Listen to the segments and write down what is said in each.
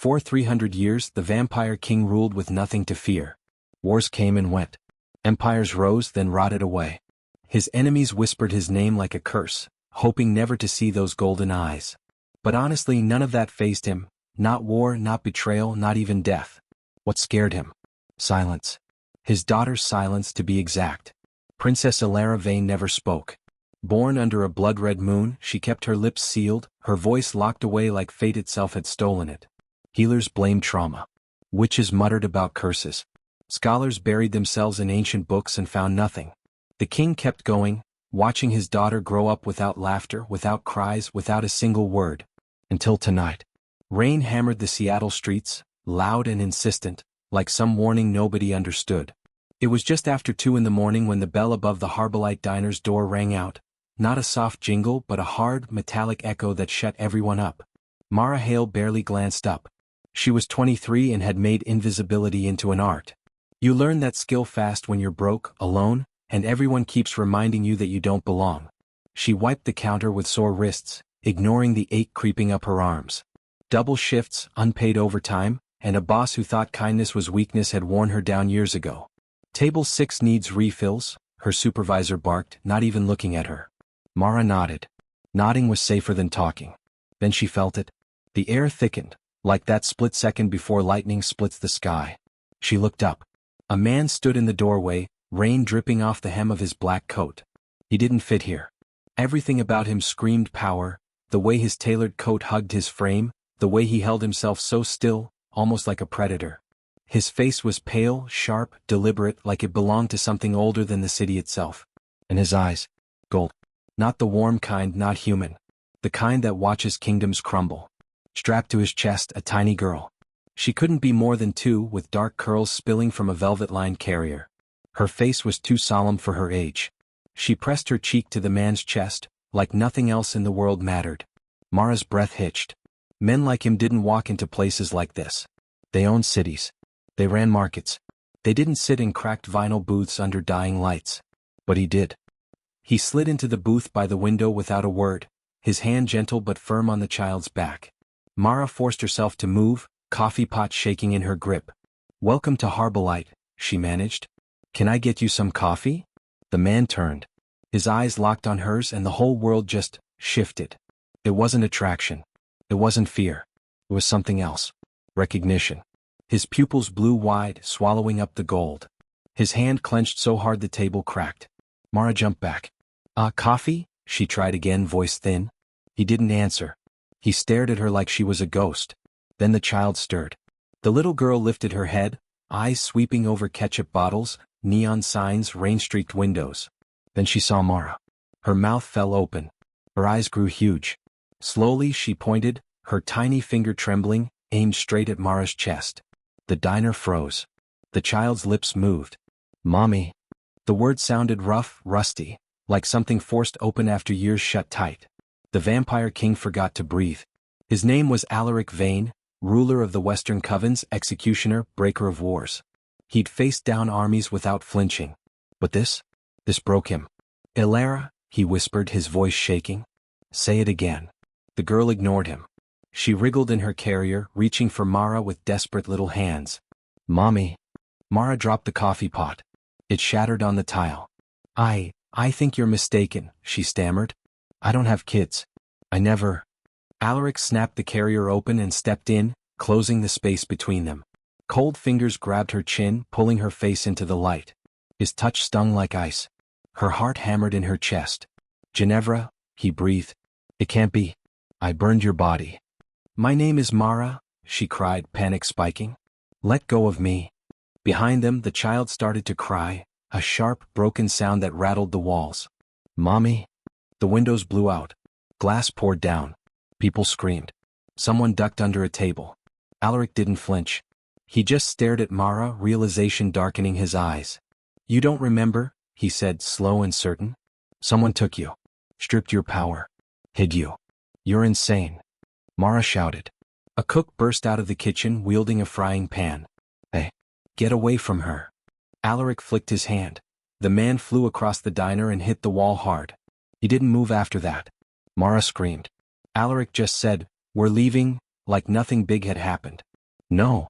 For 300 years the vampire king ruled with nothing to fear. Wars came and went. Empires rose then rotted away. His enemies whispered his name like a curse, hoping never to see those golden eyes. But honestly, none of that fazed him. Not war, not betrayal, not even death. What scared him? Silence. His daughter's silence, to be exact. Princess Elara Vane never spoke. Born under a blood-red moon, she kept her lips sealed, her voice locked away like fate itself had stolen it. Healers blamed trauma. Witches muttered about curses. Scholars buried themselves in ancient books and found nothing. The king kept going, watching his daughter grow up without laughter, without cries, without a single word. Until tonight. Rain hammered the Seattle streets, loud and insistent, like some warning nobody understood. It was just after 2 in the morning when the bell above the Harbolite Diner's door rang out, not a soft jingle but a hard, metallic echo that shut everyone up. Mara Hale barely glanced up. She was 23 and had made invisibility into an art. You learn that skill fast when you're broke, alone, and everyone keeps reminding you that you don't belong. She wiped the counter with sore wrists, ignoring the ache creeping up her arms. Double shifts, unpaid overtime, and a boss who thought kindness was weakness had worn her down years ago. Table 6 needs refills, her supervisor barked, not even looking at her. Mara nodded. Nodding was safer than talking. Then she felt it. The air thickened, like that split second before lightning splits the sky. She looked up. A man stood in the doorway, rain dripping off the hem of his black coat. He didn't fit here. Everything about him screamed power, the way his tailored coat hugged his frame, the way he held himself so still, almost like a predator. His face was pale, sharp, deliberate, like it belonged to something older than the city itself. And his eyes, gold. Not the warm kind, not human. The kind that watches kingdoms crumble. Strapped to his chest, a tiny girl. She couldn't be more than 2, with dark curls spilling from a velvet-lined carrier. Her face was too solemn for her age. She pressed her cheek to the man's chest, like nothing else in the world mattered. Mara's breath hitched. Men like him didn't walk into places like this. They owned cities. They ran markets. They didn't sit in cracked vinyl booths under dying lights. But he did. He slid into the booth by the window without a word, his hand gentle but firm on the child's back. Mara forced herself to move, coffee pot shaking in her grip. "Welcome to Harbolite," she managed. "Can I get you some coffee?" The man turned. His eyes locked on hers and the whole world just shifted. It wasn't attraction. It wasn't fear. It was something else. Recognition. His pupils blew wide, swallowing up the gold. His hand clenched so hard the table cracked. Mara jumped back. Coffee?" she tried again, voice thin. He didn't answer. He stared at her like she was a ghost. Then the child stirred. The little girl lifted her head, eyes sweeping over ketchup bottles, neon signs, rain-streaked windows. Then she saw Mara. Her mouth fell open. Her eyes grew huge. Slowly she pointed, her tiny finger trembling, aimed straight at Mara's chest. The diner froze. The child's lips moved. "Mommy." The word sounded rough, rusty, like something forced open after years shut tight. The vampire king forgot to breathe. His name was Alaric Vane, ruler of the Western Covens, executioner, breaker of wars. He'd faced down armies without flinching. But this broke him. "Elara," he whispered, his voice shaking. "Say it again." The girl ignored him. She wriggled in her carrier, reaching for Mara with desperate little hands. "Mommy." Mara dropped the coffee pot. It shattered on the tile. I think you're mistaken," she stammered. "I don't have kids. I never." Alaric snapped the carrier open and stepped in, closing the space between them. Cold fingers grabbed her chin, pulling her face into the light. His touch stung like ice. Her heart hammered in her chest. "Ginevra," he breathed. "It can't be. I burned your body." "My name is Mara," she cried, panic spiking. "Let go of me." Behind them, the child started to cry, a sharp, broken sound that rattled the walls. "Mommy?" The windows blew out. Glass poured down. People screamed. Someone ducked under a table. Alaric didn't flinch. He just stared at Mara, realization darkening his eyes. "You don't remember?" he said, slow and certain. "Someone took you. Stripped your power. Hid you. You're insane." Mara shouted. A cook burst out of the kitchen, wielding a frying pan. "Hey, get away from her." Alaric flicked his hand. The man flew across the diner and hit the wall hard. He didn't move after that. Mara screamed. Alaric just said, "We're leaving," like nothing big had happened. No.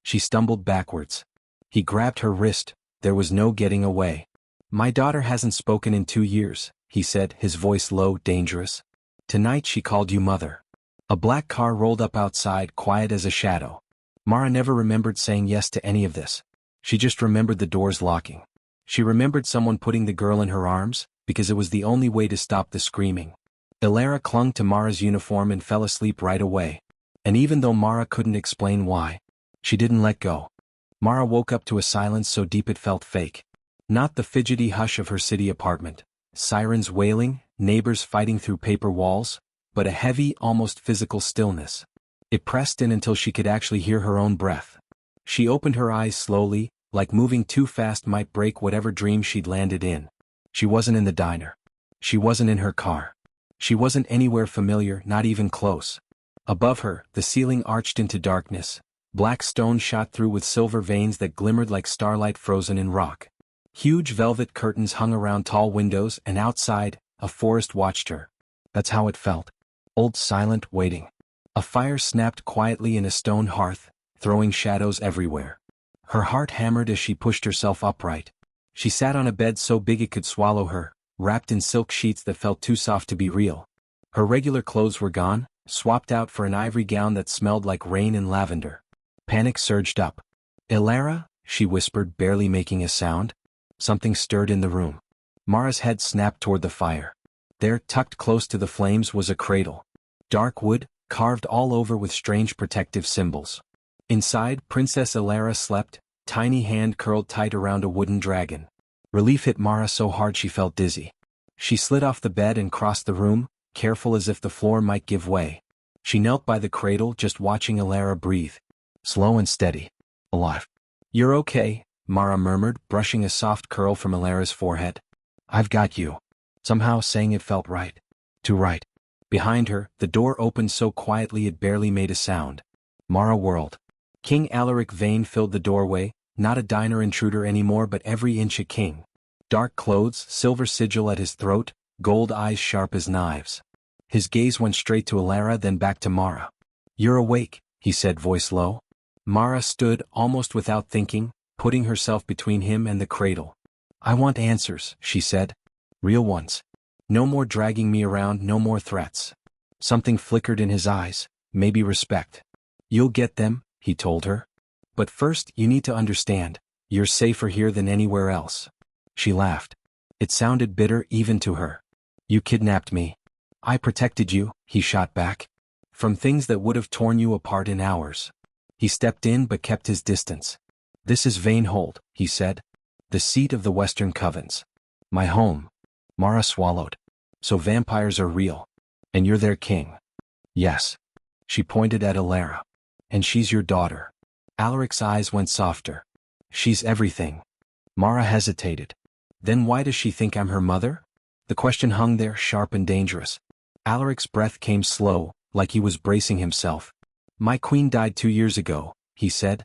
She stumbled backwards. He grabbed her wrist. There was no getting away. My daughter hasn't spoken in 2 years, he said, his voice low, dangerous. Tonight she called you mother. A black car rolled up outside, quiet as a shadow. Mara never remembered saying yes to any of this. She just remembered the doors locking. She remembered someone putting the girl in her arms, because it was the only way to stop the screaming. Ilara clung to Mara's uniform and fell asleep right away. And even though Mara couldn't explain why, she didn't let go. Mara woke up to a silence so deep it felt fake. Not the fidgety hush of her city apartment, sirens wailing, neighbors fighting through paper walls, but a heavy, almost physical stillness. It pressed in until she could actually hear her own breath. She opened her eyes slowly, like moving too fast might break whatever dream she'd landed in. She wasn't in the diner. She wasn't in her car. She wasn't anywhere familiar, not even close. Above her, the ceiling arched into darkness. Black stone shot through with silver veins that glimmered like starlight frozen in rock. Huge velvet curtains hung around tall windows, and outside, a forest watched her. That's how it felt. Old, silent, waiting. A fire snapped quietly in a stone hearth, throwing shadows everywhere. Her heart hammered as she pushed herself upright. She sat on a bed so big it could swallow her, wrapped in silk sheets that felt too soft to be real. Her regular clothes were gone, swapped out for an ivory gown that smelled like rain and lavender. Panic surged up. Ilara, she whispered, barely making a sound. Something stirred in the room. Mara's head snapped toward the fire. There, tucked close to the flames, was a cradle. Dark wood, carved all over with strange protective symbols. Inside, Princess Ilara slept, tiny hand curled tight around a wooden dragon. Relief hit Mara so hard she felt dizzy. She slid off the bed and crossed the room, careful as if the floor might give way. She knelt by the cradle, just watching Ilara breathe. Slow and steady. Alive. You're okay, Mara murmured, brushing a soft curl from Ilara's forehead. I've got you. Somehow saying it felt right. Too right. Behind her, the door opened so quietly it barely made a sound. Mara whirled. King Alaric Vane filled the doorway, not a diner intruder anymore but every inch a king. Dark clothes, silver sigil at his throat, gold eyes sharp as knives. His gaze went straight to Ilara, then back to Mara. You're awake, he said, voice low. Mara stood, almost without thinking, putting herself between him and the cradle. I want answers, she said. Real ones. No more dragging me around, no more threats. Something flickered in his eyes, maybe respect. You'll get them, he told her. But first, you need to understand, you're safer here than anywhere else. She laughed. It sounded bitter even to her. You kidnapped me. I protected you, he shot back. From things that would have torn you apart in hours. He stepped in but kept his distance. This is Vanehold, he said. The seat of the Western Covens. My home. Mara swallowed. So vampires are real. And you're their king. Yes. She pointed at Ilara. And she's your daughter. Alaric's eyes went softer. She's everything. Mara hesitated. Then why does she think I'm her mother? The question hung there, sharp and dangerous. Alaric's breath came slow, like he was bracing himself. My queen died 2 years ago, he said.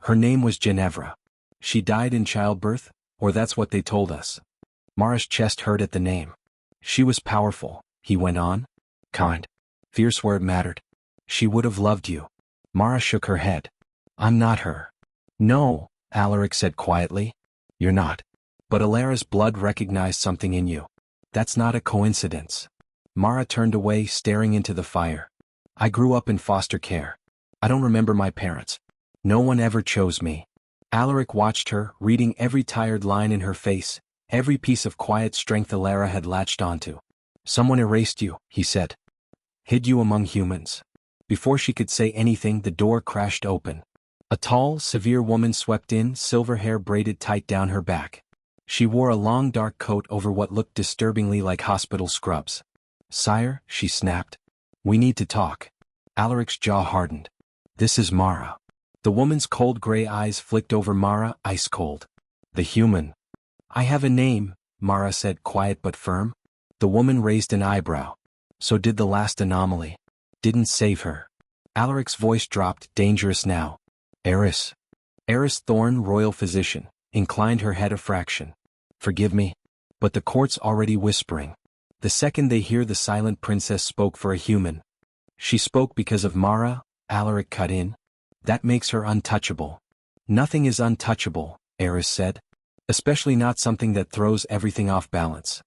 Her name was Ginevra. She died in childbirth, or that's what they told us. Mara's chest hurt at the name. She was powerful, he went on. Kind. Fierce where it mattered. She would have loved you. Mara shook her head. I'm not her. No, Alaric said quietly. You're not. But Ilara's blood recognized something in you. That's not a coincidence. Mara turned away, staring into the fire. I grew up in foster care. I don't remember my parents. No one ever chose me. Alaric watched her, reading every tired line in her face, every piece of quiet strength Ilara had latched onto. Someone erased you, he said. Hid you among humans. Before she could say anything, the door crashed open. A tall, severe woman swept in, silver hair braided tight down her back. She wore a long dark coat over what looked disturbingly like hospital scrubs. Sire, she snapped. We need to talk. Alaric's jaw hardened. This is Mara. The woman's cold gray eyes flicked over Mara, ice cold. The human. I have a name, Mara said, quiet but firm. The woman raised an eyebrow. So did the last anomaly. Didn't save her. Alaric's voice dropped, dangerous now. Eris. Eris Thorne, royal physician, inclined her head a fraction. Forgive me. But the court's already whispering. The second they hear the silent princess spoke for a human. She spoke because of Mara, Alaric cut in. That makes her untouchable. Nothing is untouchable, Eris said. Especially not something that throws everything off balance.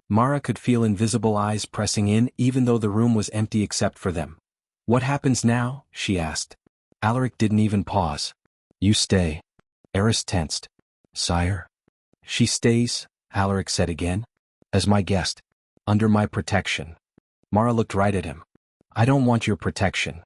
Mara could feel invisible eyes pressing in even though the room was empty except for them. What happens now? She asked. Alaric didn't even pause. You stay. Eris tensed. Sire? She stays, Alaric said again. As my guest. Under my protection. Mara looked right at him. I don't want your protection.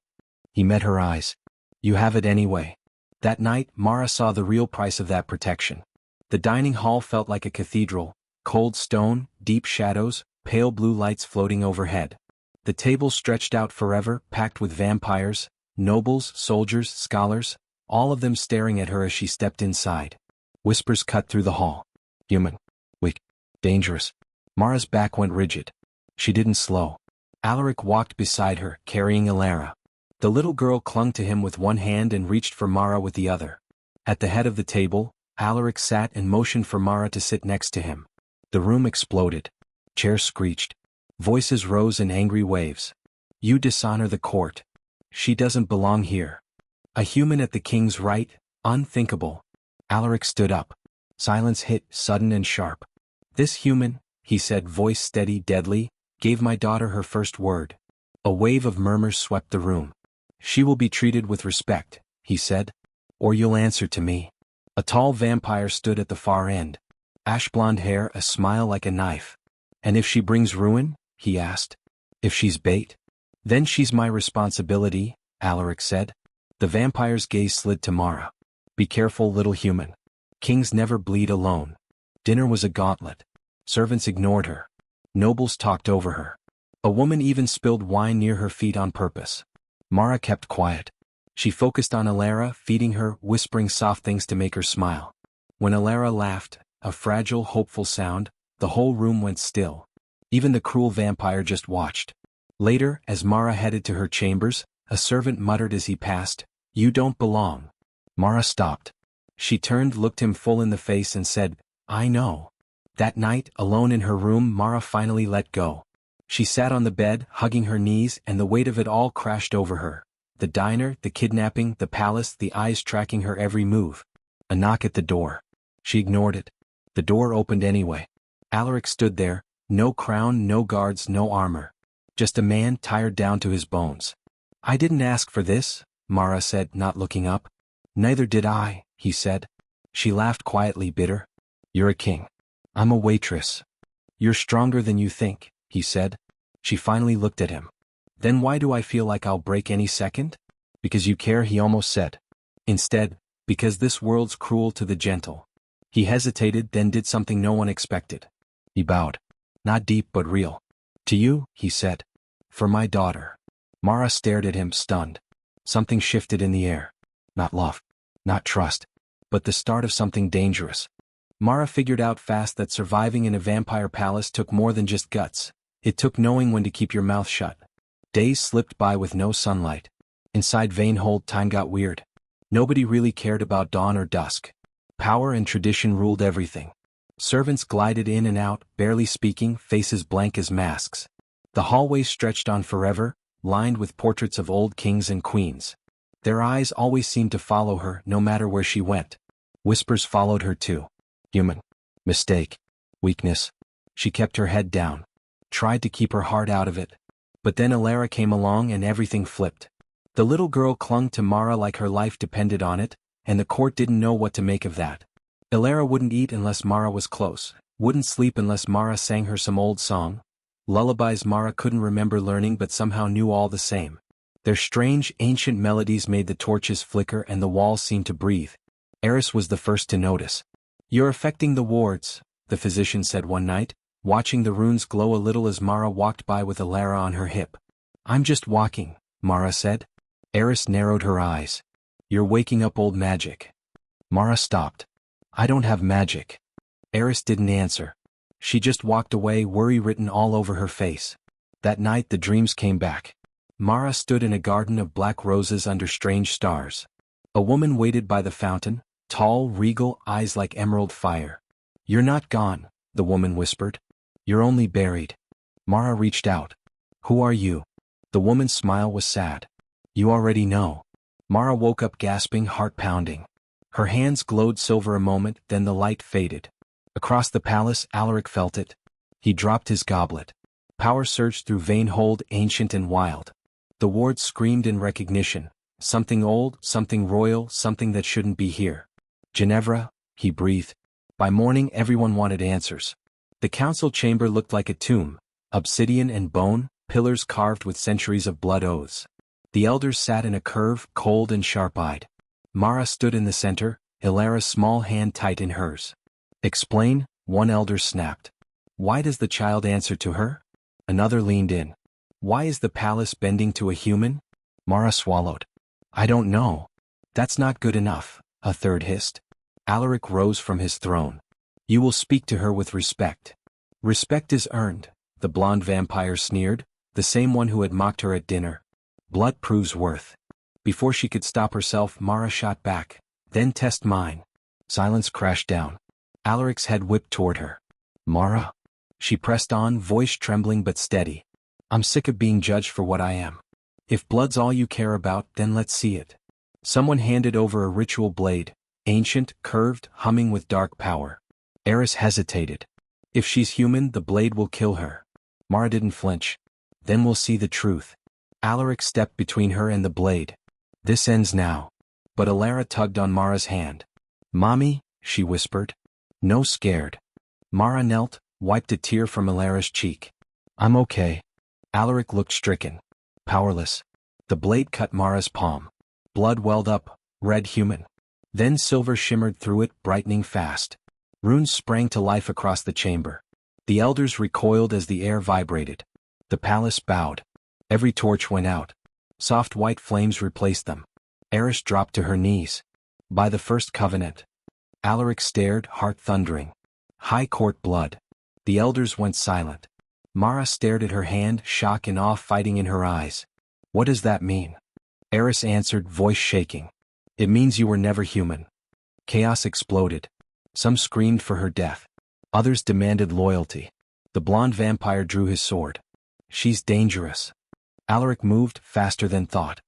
He met her eyes. You have it anyway. That night, Mara saw the real price of that protection. The dining hall felt like a cathedral, cold stone, deep shadows, pale blue lights floating overhead. The tables stretched out forever, packed with vampires, nobles, soldiers, scholars, all of them staring at her as she stepped inside. Whispers cut through the hall. Human. Weak. Dangerous. Mara's back went rigid. She didn't slow. Alaric walked beside her, carrying Elara. The little girl clung to him with one hand and reached for Mara with the other. At the head of the table, Alaric sat and motioned for Mara to sit next to him. The room exploded. Chairs screeched. Voices rose in angry waves. You dishonor the court. She doesn't belong here. A human at the king's right? Unthinkable. Alaric stood up. Silence hit, sudden and sharp. This human, he said, voice steady, deadly, gave my daughter her first word. A wave of murmurs swept the room. She will be treated with respect, he said. Or you'll answer to me. A tall vampire stood at the far end. Ash-blonde hair, a smile like a knife. And if she brings ruin? He asked. If she's bait? Then she's my responsibility, Alaric said. The vampire's gaze slid to Mara. Be careful, little human. Kings never bleed alone. Dinner was a gauntlet. Servants ignored her. Nobles talked over her. A woman even spilled wine near her feet on purpose. Mara kept quiet. She focused on Elara, feeding her, whispering soft things to make her smile. When Elara laughed, a fragile, hopeful sound, the whole room went still. Even the cruel vampire just watched. Later, as Mara headed to her chambers, a servant muttered as he passed, "You don't belong." Mara stopped. She turned, looked him full in the face and said, "I know." That night, alone in her room, Mara finally let go. She sat on the bed, hugging her knees, and the weight of it all crashed over her. The diner, the kidnapping, the palace, the eyes tracking her every move. A knock at the door. She ignored it. The door opened anyway. Alaric stood there, no crown, no guards, no armor. Just a man tired down to his bones. "I didn't ask for this," Mara said, not looking up. "Neither did I," he said. She laughed quietly, bitter. "You're a king. I'm a waitress." "You're stronger than you think," he said. She finally looked at him. "Then why do I feel like I'll break any second?" "Because you care," he almost said. Instead, "Because this world's cruel to the gentle." He hesitated, then did something no one expected. He bowed. "Not deep but real." "To you," he said. "For my daughter." Mara stared at him, stunned. Something shifted in the air. Not love. Not trust. But the start of something dangerous. Mara figured out fast that surviving in a vampire palace took more than just guts. It took knowing when to keep your mouth shut. Days slipped by with no sunlight. Inside Vanehold, time got weird. Nobody really cared about dawn or dusk. Power and tradition ruled everything. Servants glided in and out, barely speaking, faces blank as masks. The hallways stretched on forever, lined with portraits of old kings and queens. Their eyes always seemed to follow her, no matter where she went. Whispers followed her too. Human. Mistake. Weakness. She kept her head down. Tried to keep her heart out of it. But then Elara came along and everything flipped. The little girl clung to Mara like her life depended on it, and the court didn't know what to make of that. Elara wouldn't eat unless Mara was close, wouldn't sleep unless Mara sang her some old song. Lullabies Mara couldn't remember learning but somehow knew all the same. Their strange, ancient melodies made the torches flicker and the walls seem to breathe. Eris was the first to notice. "You're affecting the wards," the physician said one night, watching the runes glow a little as Mara walked by with Elara on her hip. "I'm just walking," Mara said. Eris narrowed her eyes. "You're waking up old magic." Mara stopped. "I don't have magic." Eris didn't answer. She just walked away, worry written all over her face. That night the dreams came back. Mara stood in a garden of black roses under strange stars. A woman waited by the fountain, tall, regal, eyes like emerald fire. "You're not gone," the woman whispered. "You're only buried." Mara reached out. "Who are you?" The woman's smile was sad. "You already know." Mara woke up gasping, heart pounding. Her hands glowed silver a moment, then the light faded. Across the palace, Alaric felt it. He dropped his goblet. Power surged through vein hold, ancient and wild. The wards screamed in recognition. Something old, something royal, something that shouldn't be here. Ginevra, he breathed. By morning everyone wanted answers. The council chamber looked like a tomb, obsidian and bone, pillars carved with centuries of blood oaths. The elders sat in a curve, cold and sharp-eyed. Mara stood in the center, Ilara's small hand tight in hers. Explain, one elder snapped. Why does the child answer to her? Another leaned in. Why is the palace bending to a human? Mara swallowed. I don't know. That's not good enough, a third hissed. Alaric rose from his throne. You will speak to her with respect. Respect is earned, the blonde vampire sneered, the same one who had mocked her at dinner. Blood proves worth. Before she could stop herself, Mara shot back. Then test mine. Silence crashed down. Alaric's head whipped toward her. Mara? She pressed on, voice trembling but steady. I'm sick of being judged for what I am. If blood's all you care about, then let's see it. Someone handed over a ritual blade, ancient, curved, humming with dark power. Eris hesitated. If she's human, the blade will kill her. Mara didn't flinch. Then we'll see the truth. Alaric stepped between her and the blade. This ends now. But Ilara tugged on Mara's hand. Mommy, she whispered. No, scared. Mara knelt, wiped a tear from Ilara's cheek. I'm okay. Alaric looked stricken. Powerless. The blade cut Mara's palm. Blood welled up, red human. Then silver shimmered through it, brightening fast. Runes sprang to life across the chamber. The elders recoiled as the air vibrated. The palace bowed. Every torch went out. Soft white flames replaced them. Eris dropped to her knees. By the first covenant. Alaric stared, heart thundering. High court blood. The elders went silent. Mara stared at her hand, shock and awe fighting in her eyes. What does that mean? Eris answered, voice shaking. It means you were never human. Chaos exploded. Some screamed for her death. Others demanded loyalty. The blonde vampire drew his sword. She's dangerous. Alaric moved, faster than thought.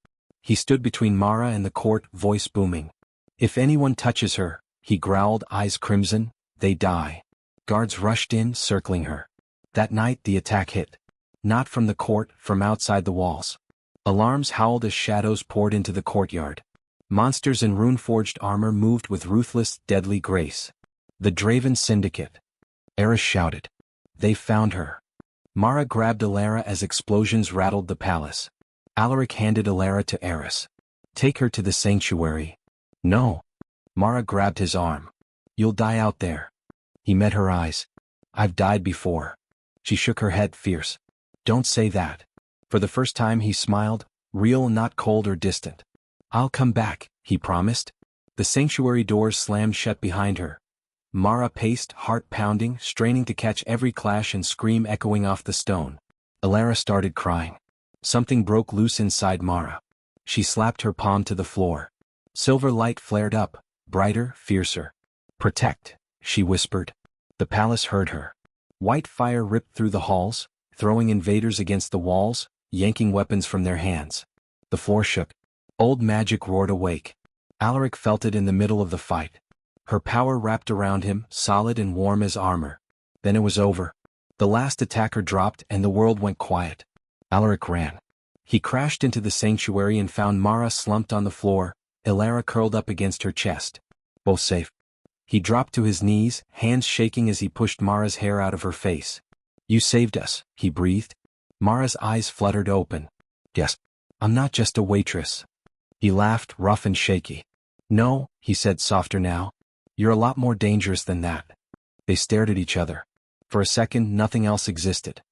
He stood between Mara and the court, voice booming. If anyone touches her, he growled, eyes crimson, they die. Guards rushed in, circling her. That night the attack hit. Not from the court, from outside the walls. Alarms howled as shadows poured into the courtyard. Monsters in rune-forged armor moved with ruthless, deadly grace. The Draven Syndicate. Eris shouted. They found her. Mara grabbed Ilara as explosions rattled the palace. Alaric handed Ilara to Eris. Take her to the sanctuary. No. Mara grabbed his arm. You'll die out there. He met her eyes. I've died before. She shook her head, fierce. Don't say that. For the first time he smiled, real, not cold or distant. I'll come back, he promised. The sanctuary doors slammed shut behind her. Mara paced, heart pounding, straining to catch every clash and scream echoing off the stone. Ilara started crying. Something broke loose inside Mara. She slapped her palm to the floor. Silver light flared up, brighter, fiercer. Protect, she whispered. The palace heard her. White fire ripped through the halls, throwing invaders against the walls, yanking weapons from their hands. The floor shook. Old magic roared awake. Alaric felt it in the middle of the fight. Her power wrapped around him, solid and warm as armor. Then it was over. The last attacker dropped and the world went quiet. Alaric ran. He crashed into the sanctuary and found Mara slumped on the floor, Ilara curled up against her chest. Both safe. He dropped to his knees, hands shaking as he pushed Mara's hair out of her face. You saved us, he breathed. Mara's eyes fluttered open. Yes. I'm not just a waitress. He laughed, rough and shaky. No, he said softer now. You're a lot more dangerous than that. They stared at each other. For a second, nothing else existed.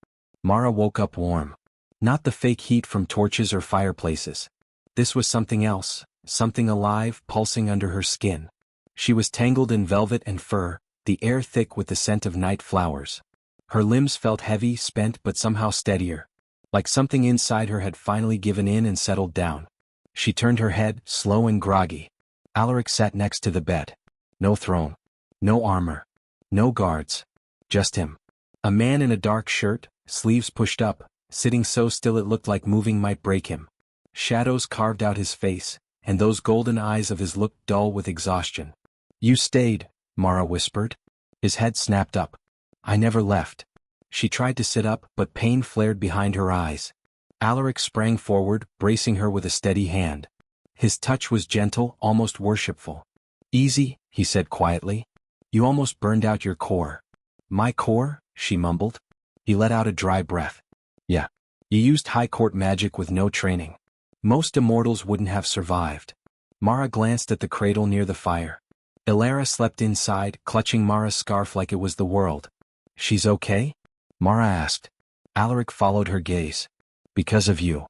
Mara woke up warm. Not the fake heat from torches or fireplaces. This was something else, something alive, pulsing under her skin. She was tangled in velvet and fur, the air thick with the scent of night flowers. Her limbs felt heavy, spent but somehow steadier. Like something inside her had finally given in and settled down. She turned her head, slow and groggy. Alaric sat next to the bed. No throne. No armor. No guards. Just him. A man in a dark shirt, sleeves pushed up, sitting so still it looked like moving might break him. Shadows carved out his face, and those golden eyes of his looked dull with exhaustion. "You stayed," Mara whispered. His head snapped up. "I never left." She tried to sit up, but pain flared behind her eyes. Alaric sprang forward, bracing her with a steady hand. His touch was gentle, almost worshipful. "Easy," he said quietly. "You almost burned out your core." "My core?" she mumbled. He let out a dry breath. "Yeah. You used high court magic with no training. Most immortals wouldn't have survived." Mara glanced at the cradle near the fire. Ilara slept inside, clutching Mara's scarf like it was the world. "She's okay?" Mara asked. Alaric followed her gaze. "Because of you."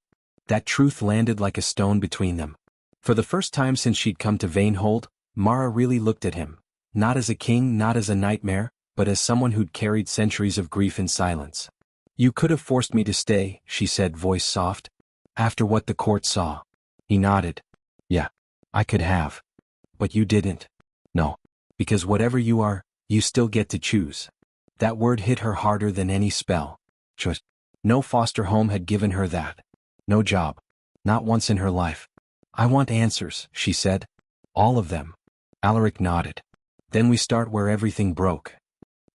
That truth landed like a stone between them. For the first time since she'd come to Vanehold, Mara really looked at him, not as a king, not as a nightmare, but as someone who'd carried centuries of grief in silence. "You could have forced me to stay," she said, voice soft. "After what the court saw." He nodded. "Yeah, I could have. But you didn't." "No. Because whatever you are, you still get to choose." That word hit her harder than any spell. Just. No foster home had given her that. No job. Not once in her life. "I want answers," she said. "All of them." Alaric nodded. "Then we start where everything broke."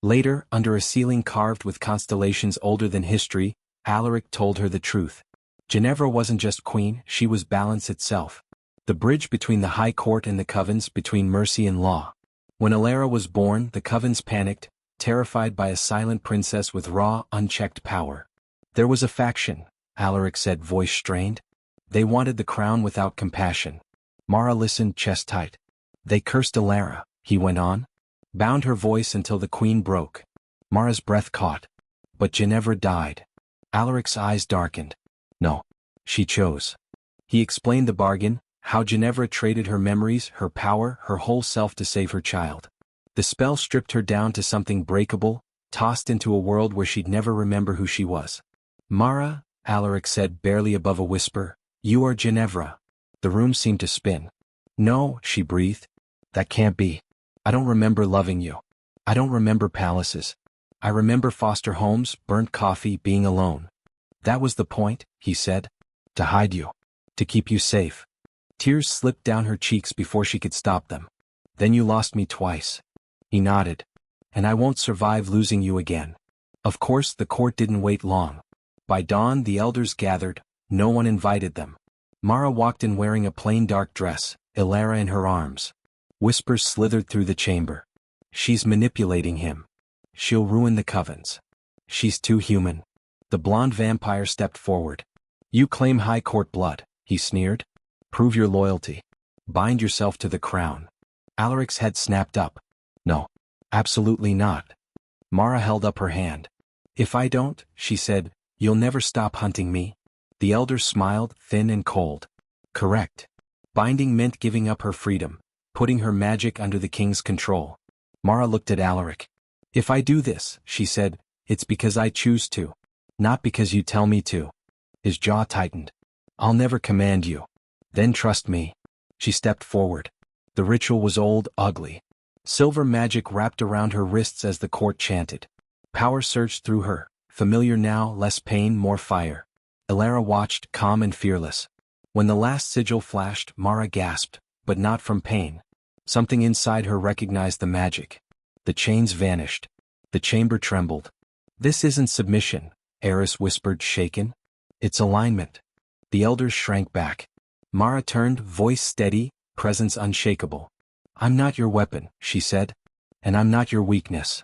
Later, under a ceiling carved with constellations older than history, Alaric told her the truth. Ginevra wasn't just queen, she was balance itself. The bridge between the High Court and the Covens, between mercy and law. When Ilara was born, the Covens panicked, terrified by a silent princess with raw, unchecked power. "There was a faction," Alaric said, voice strained. "They wanted the crown without compassion." Mara listened, chest tight. "They cursed Ilara," he went on. "Bound her voice until the queen broke." Mara's breath caught. "But Ginevra died." Alaric's eyes darkened. "No. She chose." He explained the bargain, how Ginevra traded her memories, her power, her whole self to save her child. The spell stripped her down to something breakable, tossed into a world where she'd never remember who she was. "Mara," Alaric said barely above a whisper, "you are Ginevra." The room seemed to spin. "No," she breathed. "That can't be. I don't remember loving you. I don't remember palaces. I remember foster homes, burnt coffee, being alone." "That was the point," he said. "To hide you. To keep you safe." Tears slipped down her cheeks before she could stop them. "Then you lost me twice." He nodded. "And I won't survive losing you again." Of course, the court didn't wait long. By dawn, the elders gathered. No one invited them. Mara walked in wearing a plain dark dress, Ilara in her arms. Whispers slithered through the chamber. "She's manipulating him. She'll ruin the Covens. She's too human." The blonde vampire stepped forward. "You claim high court blood," he sneered. "Prove your loyalty. Bind yourself to the crown." Alaric's head snapped up. "No. Absolutely not." Mara held up her hand. "If I don't," she said, "you'll never stop hunting me." The elder smiled, thin and cold. "Correct. Binding meant giving up her freedom, putting her magic under the king's control." Mara looked at Alaric. "If I do this," she said, "it's because I choose to. Not because you tell me to." His jaw tightened. "I'll never command you." "Then trust me." She stepped forward. The ritual was old, ugly. Silver magic wrapped around her wrists as the court chanted. Power surged through her, familiar now, less pain, more fire. Ilara watched, calm and fearless. When the last sigil flashed, Mara gasped, but not from pain. Something inside her recognized the magic. The chains vanished. The chamber trembled. "This isn't submission," Eris whispered, shaken. "It's alignment." The elders shrank back. Mara turned, voice steady, presence unshakable. "I'm not your weapon," she said. "And I'm not your weakness."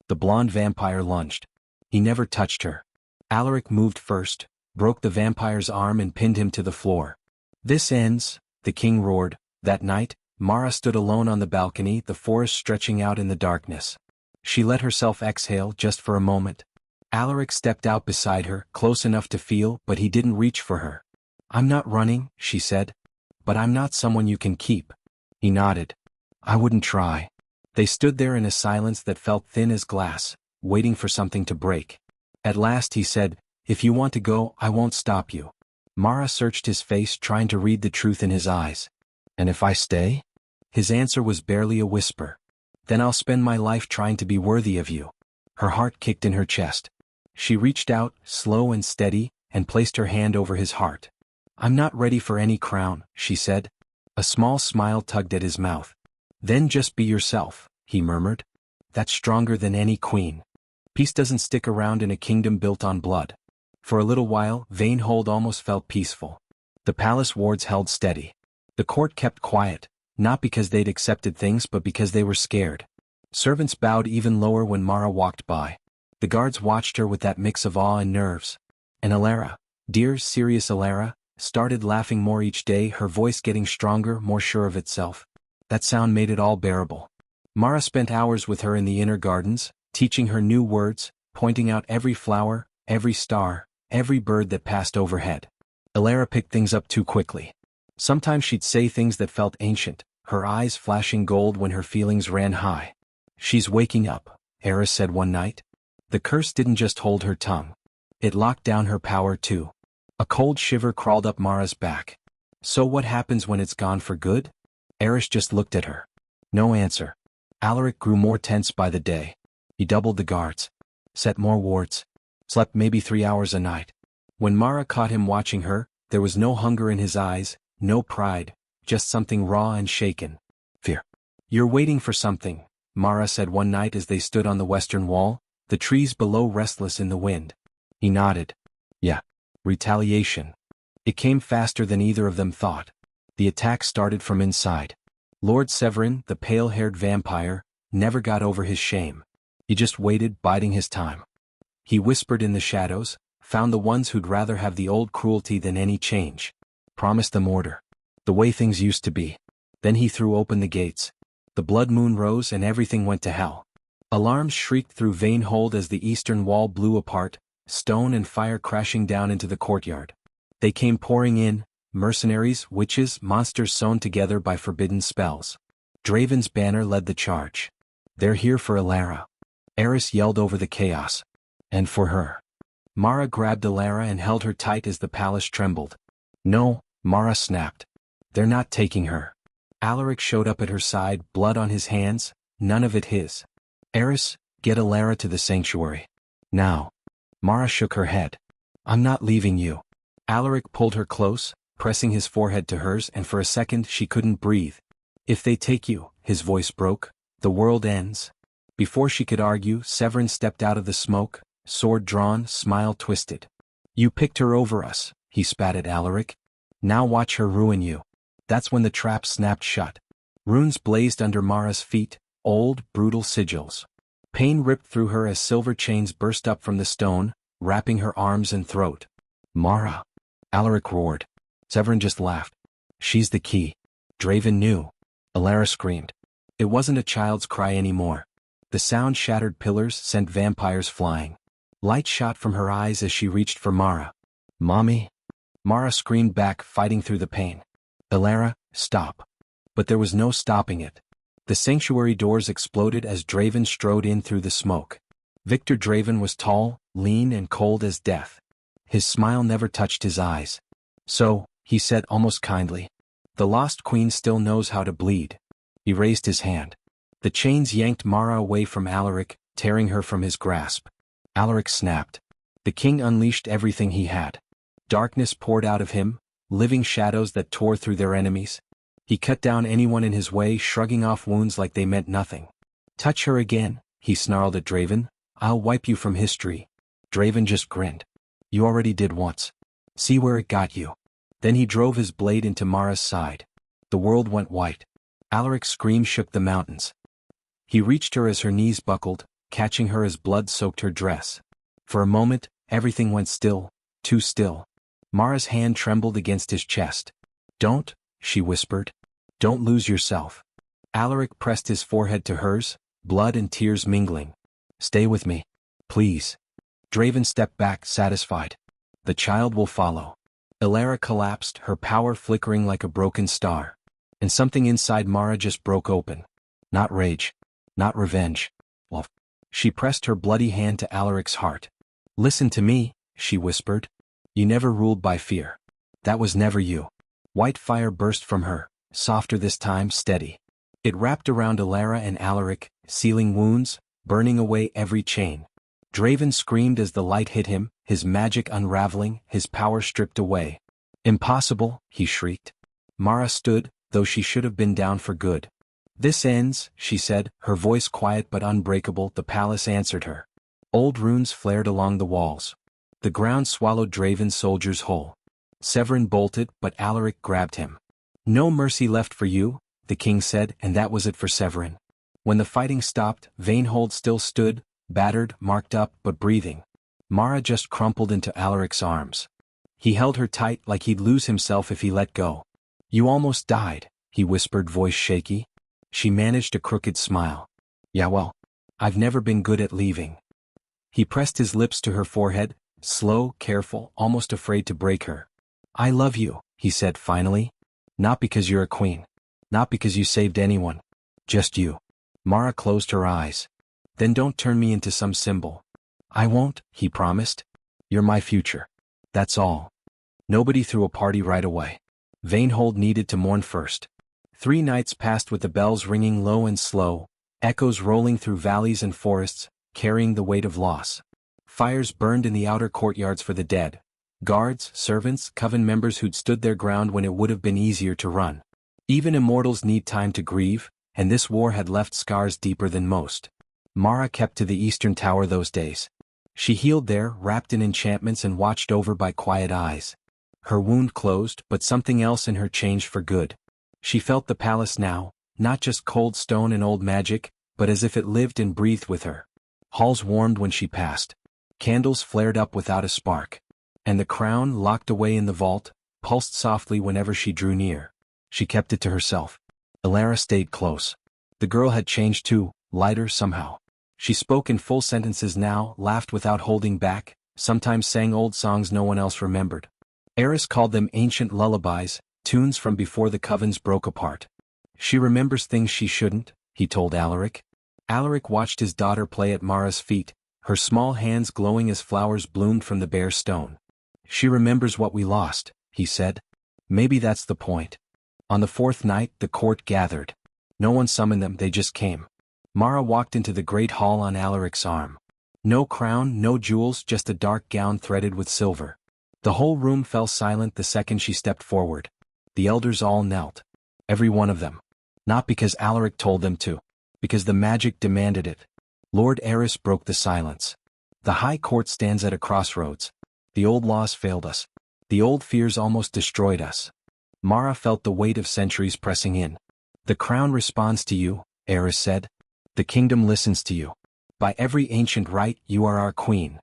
The blonde vampire lunged. He never touched her. Alaric moved first, broke the vampire's arm and pinned him to the floor. "This ends," the king roared. That night, Mara stood alone on the balcony, the forest stretching out in the darkness. She let herself exhale just for a moment. Alaric stepped out beside her, close enough to feel, but he didn't reach for her. "I'm not running," she said. "But I'm not someone you can keep." He nodded. "I wouldn't try." They stood there in a silence that felt thin as glass, waiting for something to break. At last he said, "If you want to go, I won't stop you." Mara searched his face, trying to read the truth in his eyes. "And if I stay?" His answer was barely a whisper. "Then I'll spend my life trying to be worthy of you." Her heart kicked in her chest. She reached out, slow and steady, and placed her hand over his heart. "I'm not ready for any crown," she said. A small smile tugged at his mouth. Then just be yourself, he murmured. That's stronger than any queen. Peace doesn't stick around in a kingdom built on blood. For a little while, Vanehold almost felt peaceful. The palace wards held steady. The court kept quiet, not because they'd accepted things but because they were scared. Servants bowed even lower when Mara walked by. The guards watched her with that mix of awe and nerves. And Alara, dear, serious Alara, started laughing more each day, her voice getting stronger, more sure of itself. That sound made it all bearable. Mara spent hours with her in the inner gardens, teaching her new words, pointing out every flower, every star, every bird that passed overhead. Alara picked things up too quickly. Sometimes she'd say things that felt ancient, her eyes flashing gold when her feelings ran high. She's waking up, Eris said one night. The curse didn't just hold her tongue. It locked down her power too. A cold shiver crawled up Mara's back. So what happens when it's gone for good? Eris just looked at her. No answer. Alaric grew more tense by the day. He doubled the guards. Set more wards. Slept maybe 3 hours a night. When Mara caught him watching her, there was no hunger in his eyes, no pride, just something raw and shaken. Fear. You're waiting for something, Mara said one night as they stood on the western wall, the trees below restless in the wind. He nodded. Yeah. Retaliation. It came faster than either of them thought. The attack started from inside. Lord Severin, the pale-haired vampire, never got over his shame. He just waited, biding his time. He whispered in the shadows, found the ones who'd rather have the old cruelty than any change. Promised them order. The way things used to be. Then he threw open the gates. The blood moon rose and everything went to hell. Alarms shrieked through Vanehold as the eastern wall blew apart, stone and fire crashing down into the courtyard. They came pouring in, mercenaries, witches, monsters sewn together by forbidden spells. Draven's banner led the charge. They're here for Alara. Eris yelled over the chaos. And for her. Mara grabbed Alara and held her tight as the palace trembled. No, Mara snapped. They're not taking her. Alaric showed up at her side, blood on his hands, none of it his. Eris, get Alara to the sanctuary. Now. Mara shook her head. I'm not leaving you. Alaric pulled her close, pressing his forehead to hers, and for a second she couldn't breathe. If they take you, his voice broke, the world ends. Before she could argue, Severin stepped out of the smoke, sword drawn, smile twisted. You picked her over us, he spat at Alaric. Now watch her ruin you. That's when the trap snapped shut. Runes blazed under Mara's feet, old, brutal sigils. Pain ripped through her as silver chains burst up from the stone, wrapping her arms and throat. Mara. Alaric roared. Severin just laughed. She's the key. Draven knew. Alara screamed. It wasn't a child's cry anymore. The sound shattered pillars, sent vampires flying. Light shot from her eyes as she reached for Mara. Mommy? Mara screamed back, fighting through the pain. Alara, stop. But there was no stopping it. The sanctuary doors exploded as Draven strode in through the smoke. Victor Draven was tall, lean and cold as death. His smile never touched his eyes. So, he said almost kindly. The lost queen still knows how to bleed. He raised his hand. The chains yanked Mara away from Alaric, tearing her from his grasp. Alaric snapped. The king unleashed everything he had. Darkness poured out of him, living shadows that tore through their enemies. He cut down anyone in his way, shrugging off wounds like they meant nothing. Touch her again, he snarled at Draven. I'll wipe you from history. Draven just grinned. You already did once. See where it got you. Then he drove his blade into Mara's side. The world went white. Alaric's scream shook the mountains. He reached her as her knees buckled, catching her as blood soaked her dress. For a moment, everything went still, too still. Mara's hand trembled against his chest. Don't, she whispered. Don't lose yourself. Alaric pressed his forehead to hers, blood and tears mingling. Stay with me. Please. Draven stepped back, satisfied. The child will follow. Alara collapsed, her power flickering like a broken star. And something inside Mara just broke open. Not rage. Not revenge. Love. She pressed her bloody hand to Alaric's heart. Listen to me, she whispered. You never ruled by fear. That was never you. White fire burst from her, softer this time, steady. It wrapped around Alara and Alaric, sealing wounds, burning away every chain. Draven screamed as the light hit him, his magic unraveling, his power stripped away. Impossible, he shrieked. Mara stood, though she should have been down for good. "This ends," she said, her voice quiet but unbreakable. The palace answered her. Old runes flared along the walls. The ground swallowed Draven's soldiers whole. Severin bolted, but Alaric grabbed him. "No mercy left for you," the king said, and that was it for Severin. When the fighting stopped, Vainhold still stood, battered, marked up, but breathing. Mara just crumpled into Alaric's arms. He held her tight like he'd lose himself if he let go. "You almost died," he whispered, voice shaky. She managed a crooked smile. "Yeah, well, I've never been good at leaving." He pressed his lips to her forehead, slow, careful, almost afraid to break her. "I love you," he said finally. "Not because you're a queen. Not because you saved anyone. Just you." Mara closed her eyes. "Then don't turn me into some symbol." "I won't," he promised. "You're my future. That's all." Nobody threw a party right away. Vainhold needed to mourn first. 3 nights passed with the bells ringing low and slow, echoes rolling through valleys and forests, carrying the weight of loss. Fires burned in the outer courtyards for the dead. Guards, servants, coven members who'd stood their ground when it would have been easier to run. Even immortals need time to grieve, and this war had left scars deeper than most. Mara kept to the eastern tower those days. She healed there, wrapped in enchantments and watched over by quiet eyes. Her wound closed, but something else in her changed for good. She felt the palace now, not just cold stone and old magic, but as if it lived and breathed with her. Halls warmed when she passed. Candles flared up without a spark. And the crown, locked away in the vault, pulsed softly whenever she drew near. She kept it to herself. Elara stayed close. The girl had changed too, lighter somehow. She spoke in full sentences now, laughed without holding back, sometimes sang old songs no one else remembered. Eris called them ancient lullabies, tunes from before the covens broke apart. "She remembers things she shouldn't," he told Alaric. Alaric watched his daughter play at Mara's feet, her small hands glowing as flowers bloomed from the bare stone. "She remembers what we lost," he said. "Maybe that's the point." On the 4th night, the court gathered. No one summoned them, they just came. Mara walked into the great hall on Alaric's arm. No crown, no jewels, just a dark gown threaded with silver. The whole room fell silent the second she stepped forward. The elders all knelt. Every one of them. Not because Alaric told them to. Because the magic demanded it. Lord Eris broke the silence. "The High Court stands at a crossroads. The old laws failed us. The old fears almost destroyed us." Mara felt the weight of centuries pressing in. "The crown responds to you," Eris said. "The kingdom listens to you. By every ancient right, you are our queen."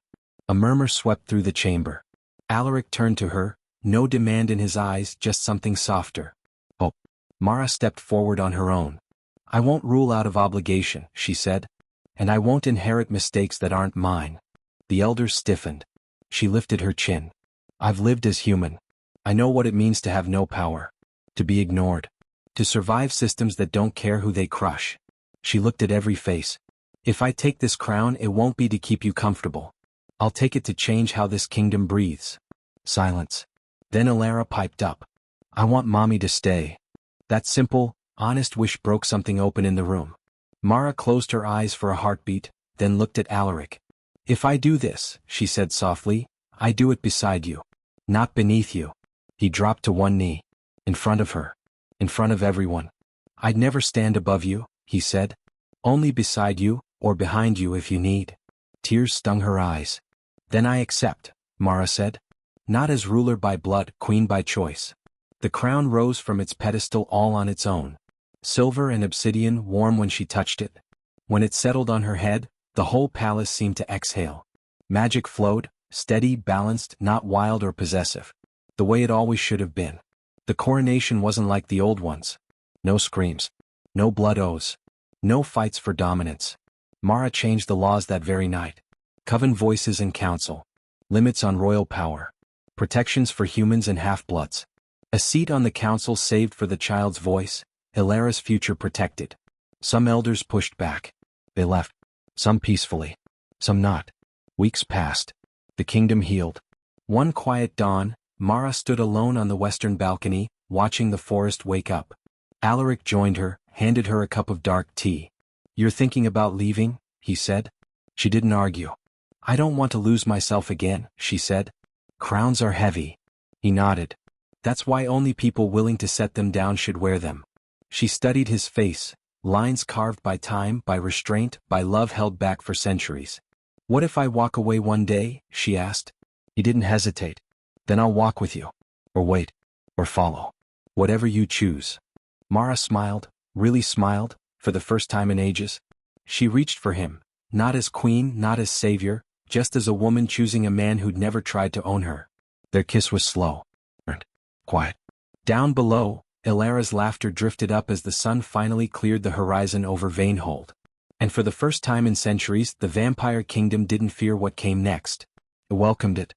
A murmur swept through the chamber. Alaric turned to her, no demand in his eyes, just something softer. "Oh." Mara stepped forward on her own. "I won't rule out of obligation," she said. "And I won't inherit mistakes that aren't mine." The elders stiffened. She lifted her chin. "I've lived as human. I know what it means to have no power. To be ignored. To survive systems that don't care who they crush." She looked at every face. "If I take this crown, it won't be to keep you comfortable. I'll take it to change how this kingdom breathes." Silence. Then Elara piped up. "I want Mommy to stay." That simple, honest wish broke something open in the room. Mara closed her eyes for a heartbeat, then looked at Alaric. "If I do this," she said softly, "I do it beside you. Not beneath you." He dropped to one knee. In front of her. In front of everyone. "I'd never stand above you," he said. "Only beside you, or behind you if you need." Tears stung her eyes. "Then I accept," Mara said. "Not as ruler by blood, queen by choice." The crown rose from its pedestal all on its own. Silver and obsidian, warm when she touched it. When it settled on her head, the whole palace seemed to exhale. Magic flowed, steady, balanced, not wild or possessive. The way it always should have been. The coronation wasn't like the old ones. No screams. No blood oaths. No fights for dominance. Mara changed the laws that very night. Coven voices in council. Limits on royal power. Protections for humans and half-bloods. A seat on the council saved for the child's voice, Elara's future protected. Some elders pushed back. They left. Some peacefully. Some not. Weeks passed. The kingdom healed. One quiet dawn, Mara stood alone on the western balcony, watching the forest wake up. Alaric joined her, handed her a cup of dark tea. "You're thinking about leaving?" he said. She didn't argue. "I don't want to lose myself again," she said. "Crowns are heavy." He nodded. That's why only people willing to set them down should wear them. She studied his face, lines carved by time, by restraint, by love held back for centuries. What if I walk away one day? She asked. He didn't hesitate. Then I'll walk with you. Or wait. Or follow. Whatever you choose. Mara smiled, really smiled, for the first time in ages. She reached for him, not as queen, not as savior, just as a woman choosing a man who'd never tried to own her. Their kiss was slow. And quiet. Down below, Ilara's laughter drifted up as the sun finally cleared the horizon over Vanehold. And for the first time in centuries, the vampire kingdom didn't fear what came next. It welcomed it.